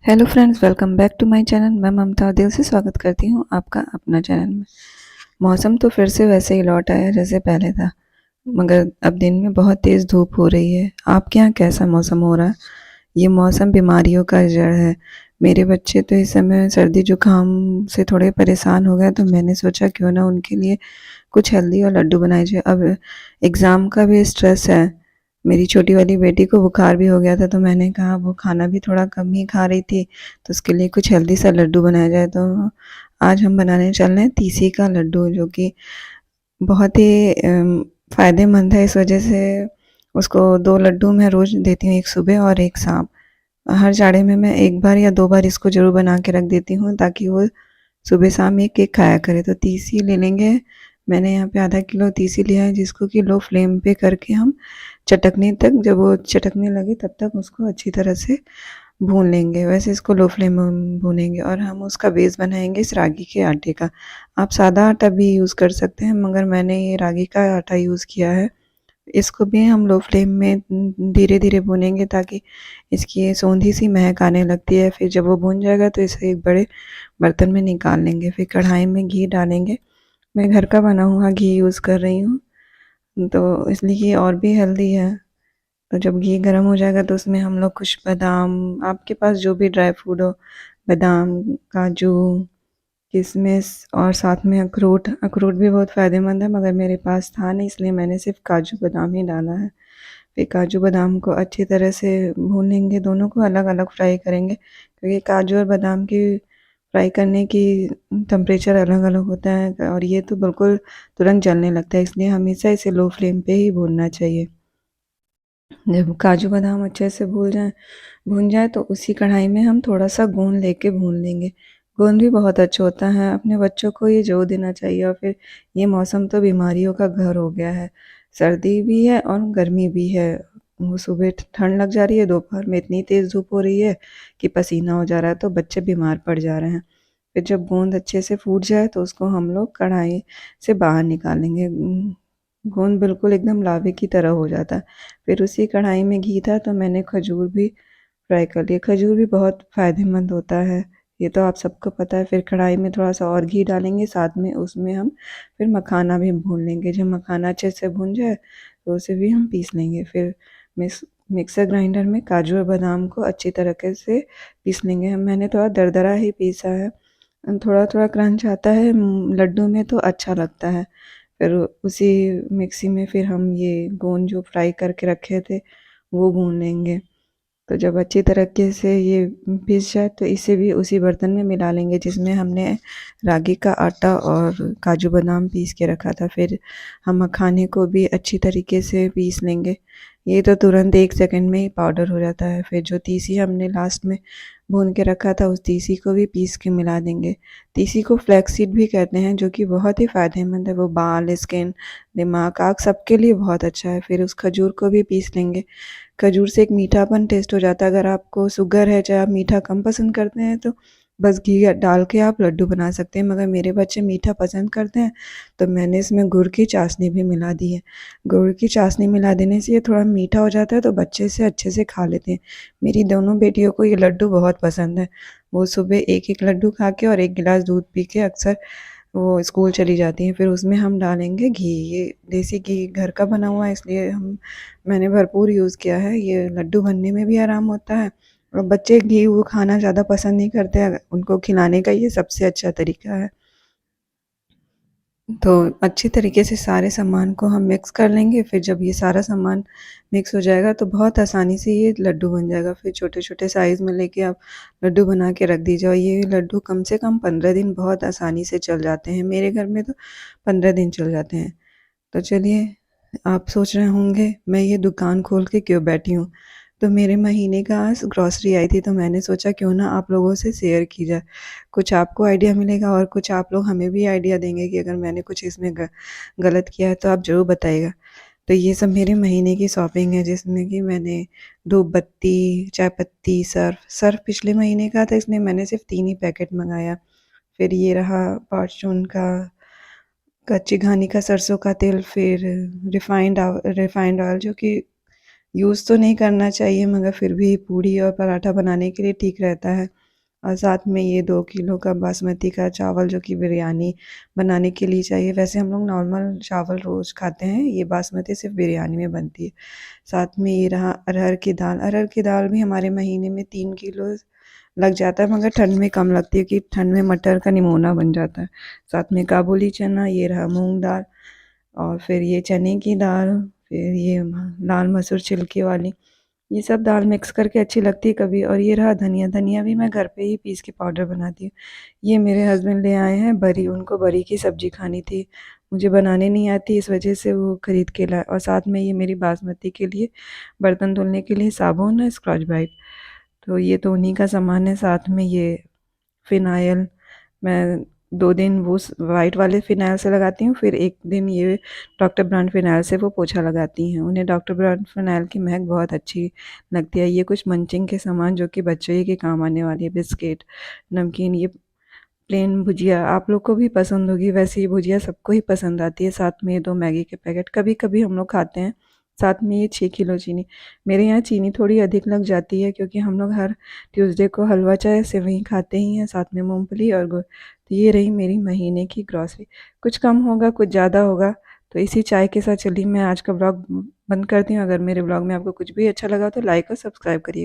Hello friends, welcome back to my channel. मैं ममता दिल से स्वागत करती हूँ आपका अपना चैनल में। मौसम तो फिर से वैसे ही लौट आया जैसे पहले था, मगर अब दिन में बहुत तेज़ धूप हो रही है। आपके यहाँ कैसा मौसम हो रहा है? ये मौसम बीमारियों का जड़ है। मेरे बच्चे तो इस समय सर्दी जुकाम से थोड़े परेशान हो गए, तो मैंने सोचा क्यों ना उनके लिए कुछ हेल्दी और लड्डू बनाए जाए। अब एग्ज़ाम का भी स्ट्रेस है। मेरी छोटी वाली बेटी को बुखार भी हो गया था, तो मैंने कहा वो खाना भी थोड़ा कम ही खा रही थी, तो उसके लिए कुछ हेल्दी सा लड्डू बनाया जाए। तो आज हम बनाने चल रहे हैं तीसी का लड्डू, जो कि बहुत ही फ़ायदेमंद है। इस वजह से उसको 2 लड्डू मैं रोज़ देती हूँ, एक सुबह और एक शाम। हर जाड़े में मैं 1 बार या 2 बार इसको ज़रूर बना के रख देती हूँ, ताकि वो सुबह शाम एक एक खाया करे। तो तीसी ले लेंगे। मैंने यहाँ पे आधा किलो तीसी लिया है, जिसको कि लो फ्लेम पे करके हम चटकने तक, जब वो चटकने लगे तब तक उसको अच्छी तरह से भून लेंगे। वैसे इसको लो फ्लेम में भूनेंगे और हम उसका बेस बनाएंगे इस रागी के आटे का। आप सादा आटा भी यूज़ कर सकते हैं, मगर मैंने ये रागी का आटा यूज़ किया है। इसको भी हम लो फ्लेम में धीरे धीरे भूनेंगे, ताकि इसकी सौंधी सी महक आने लगती है। फिर जब वो भून जाएगा तो इसे एक बड़े बर्तन में निकाल लेंगे। फिर कढ़ाई में घी डालेंगे। मैं घर का बना हुआ घी यूज़ कर रही हूँ, तो इसलिए ये और भी हेल्दी है। तो जब घी गर्म हो जाएगा तो उसमें हम लोग कुछ बादाम, आपके पास जो भी ड्राई फ्रूट हो, बादाम, काजू, किशमिश और साथ में अखरोट। अखरोट भी बहुत फ़ायदेमंद है, मगर मेरे पास था नहीं, इसलिए मैंने सिर्फ काजू बादाम ही डाला है। फिर काजू बादाम को अच्छी तरह से भून लेंगे, दोनों को अलग अलग फ्राई करेंगे, क्योंकि काजू और बादाम की फ्राई करने की टेम्परेचर अलग अलग होता है, और ये तो बिल्कुल तुरंत जलने लगता है, इसलिए हमेशा इसे लो फ्लेम पे ही भूनना चाहिए। जब काजू बादाम अच्छे से भून जाए तो उसी कढ़ाई में हम थोड़ा सा गोंद लेके भून लेंगे। गोंद भी बहुत अच्छा होता है, अपने बच्चों को ये ज़रूर देना चाहिए। और फिर ये मौसम तो बीमारियों का घर हो गया है। सर्दी भी है और गर्मी भी है। वो सुबह ठंड लग जा रही है, दोपहर में इतनी तेज़ धूप हो रही है कि पसीना हो जा रहा है, तो बच्चे बीमार पड़ जा रहे हैं। फिर जब गोंद अच्छे से फूट जाए तो उसको हम लोग कढ़ाई से बाहर निकालेंगे। गोंद बिल्कुल एकदम लावे की तरह हो जाता है। फिर उसी कढ़ाई में घी था, तो मैंने खजूर भी फ्राई कर लिया। खजूर भी बहुत फ़ायदेमंद होता है, ये तो आप सबको पता है। फिर कढ़ाई में थोड़ा सा और घी डालेंगे, साथ में उसमें हम फिर मखाना भी भून लेंगे। जब मखाना अच्छे से भून जाए तो उसे भी हम पीस लेंगे। फिर मिक्सर ग्राइंडर में काजू और बादाम को अच्छी तरीके से पीस लेंगे। मैंने थोड़ा दरदरा ही पीसा है, थोड़ा थोड़ा क्रंच आता है लड्डू में, तो अच्छा लगता है। फिर उसी मिक्सी में फिर हम ये गोंद जो फ्राई करके रखे थे वो भून लेंगे। तो जब अच्छी तरीके से ये पिस जाए तो इसे भी उसी बर्तन में मिला लेंगे, जिसमें हमने रागी का आटा और काजू बादाम पीस के रखा था। फिर हम मखाने को भी अच्छी तरीके से पीस लेंगे। ये तो तुरंत 1 सेकंड में ही पाउडर हो जाता है। फिर जो तीसी हमने लास्ट में भून के रखा था, उस तीसी को भी पीस के मिला देंगे। तीसी को फ्लैक्सीड भी कहते हैं, जो कि बहुत ही फ़ायदेमंद है। वो बाल, स्किन, दिमाग, आँख सबके लिए बहुत अच्छा है। फिर उस खजूर को भी पीस लेंगे। खजूर से एक मीठापन टेस्ट हो जाता है। अगर आपको शुगर है, चाहे आप मीठा कम पसंद करते हैं, तो बस घी डाल के आप लड्डू बना सकते हैं। मगर मेरे बच्चे मीठा पसंद करते हैं, तो मैंने इसमें गुड़ की चाशनी भी मिला दी है। गुड़ की चाशनी मिला देने से ये थोड़ा मीठा हो जाता है, तो बच्चे इसे अच्छे से खा लेते हैं। मेरी दोनों बेटियों को ये लड्डू बहुत पसंद है। वो सुबह एक एक लड्डू खा के और 1 गिलास दूध पी के अक्सर वो स्कूल चली जाती हैं। फिर उसमें हम डालेंगे घी। ये देसी घी घर का बना हुआ है, इसलिए मैंने भरपूर यूज़ किया है। ये लड्डू बनने में भी आराम होता है, और बच्चे घी वो खाना ज़्यादा पसंद नहीं करते, उनको खिलाने का ये सबसे अच्छा तरीका है। तो अच्छी तरीके से सारे सामान को हम मिक्स कर लेंगे। फिर जब ये सारा सामान मिक्स हो जाएगा तो बहुत आसानी से ये लड्डू बन जाएगा। फिर छोटे-छोटे साइज़ में लेके आप लड्डू बना के रख दीजिए, और ये लड्डू कम से कम 15 दिन बहुत आसानी से चल जाते हैं। मेरे घर में तो 15 दिन चल जाते हैं। तो चलिए, आप सोच रहे होंगे मैं ये दुकान खोल के क्यों बैठी हूँ? तो मेरे महीने का आज ग्रॉसरी आई थी, तो मैंने सोचा क्यों ना आप लोगों से शेयर की जाए। कुछ आपको आइडिया मिलेगा और कुछ आप लोग हमें भी आइडिया देंगे कि अगर मैंने कुछ इसमें गलत किया है तो आप ज़रूर बताइएगा। तो ये सब मेरे महीने की शॉपिंग है, जिसमें कि मैंने धूप बत्ती, चाय पत्ती, सर्फ़ पिछले महीने का था, इसलिए मैंने सिर्फ़ 3 ही पैकेट मँगाया। फिर ये रहा फॉर्च्यून का कच्ची घानी का सरसों का तेल, फिर रिफाइंड ऑयल, जो कि यूज़ तो नहीं करना चाहिए मगर फिर भी पूड़ी और पराठा बनाने के लिए ठीक रहता है। और साथ में ये 2 किलो का बासमती का चावल जो कि बिरयानी बनाने के लिए चाहिए। वैसे हम लोग नॉर्मल चावल रोज़ खाते हैं, ये बासमती सिर्फ़ बिरयानी में बनती है। साथ में ये रहा अरहर की दाल भी हमारे महीने में 3 किलो लग जाता है, मगर ठंड में कम लगती है क्योंकि ठंड में मटर का निमोना बन जाता है। साथ में काबुली चना, ये रहा मूँग दाल और फिर ये चने की दाल, फिर ये लाल मसूर छिलके वाली, ये सब दाल मिक्स करके अच्छी लगती है कभी। और ये रहा धनिया, धनिया भी मैं घर पे ही पीस के पाउडर बनाती हूँ। ये मेरे हस्बैंड ले आए हैं बरी, उनको बरी की सब्ज़ी खानी थी, मुझे बनाने नहीं आती, इस वजह से वो खरीद के लाए। और साथ में ये मेरी बासमती के लिए बर्तन धुलने के लिए साबुन है, स्कॉच ब्राइट, तो ये तो उन्हीं का सामान है। साथ में ये फ़िनाइल, मैं 2 दिन वो वाइट वाले फ़िनाइल से लगाती हूँ, फिर 1 दिन ये डॉक्टर ब्रांड फ़िनाइल से वो पोछा लगाती हैं। उन्हें डॉक्टर ब्रांड फ़िनाइल की महक बहुत अच्छी लगती है। ये कुछ मंचिंग के सामान जो कि बच्चों ही के काम आने वाली है, बिस्किट, नमकीन, ये प्लेन भुजिया आप लोग को भी पसंद होगी, वैसे ये भुजिया सबको ही पसंद आती है। साथ में ये 2 मैगी के पैकेट कभी-कभी हम लोग खाते हैं। साथ में ये 6 किलो चीनी, मेरे यहाँ चीनी थोड़ी अधिक लग जाती है क्योंकि हम लोग हर ट्यूसडे को हलवा चाय सेवई खाते ही हैं, साथ में मूँगफली और गुड़। तो ये रही मेरी महीने की ग्रॉसरी, कुछ कम होगा, कुछ ज़्यादा होगा, तो इसी चाय के साथ चलिए मैं आज का व्लॉग बंद करती हूँ। अगर मेरे व्लॉग में आपको कुछ भी अच्छा लगा तो लाइक और सब्सक्राइब करिए।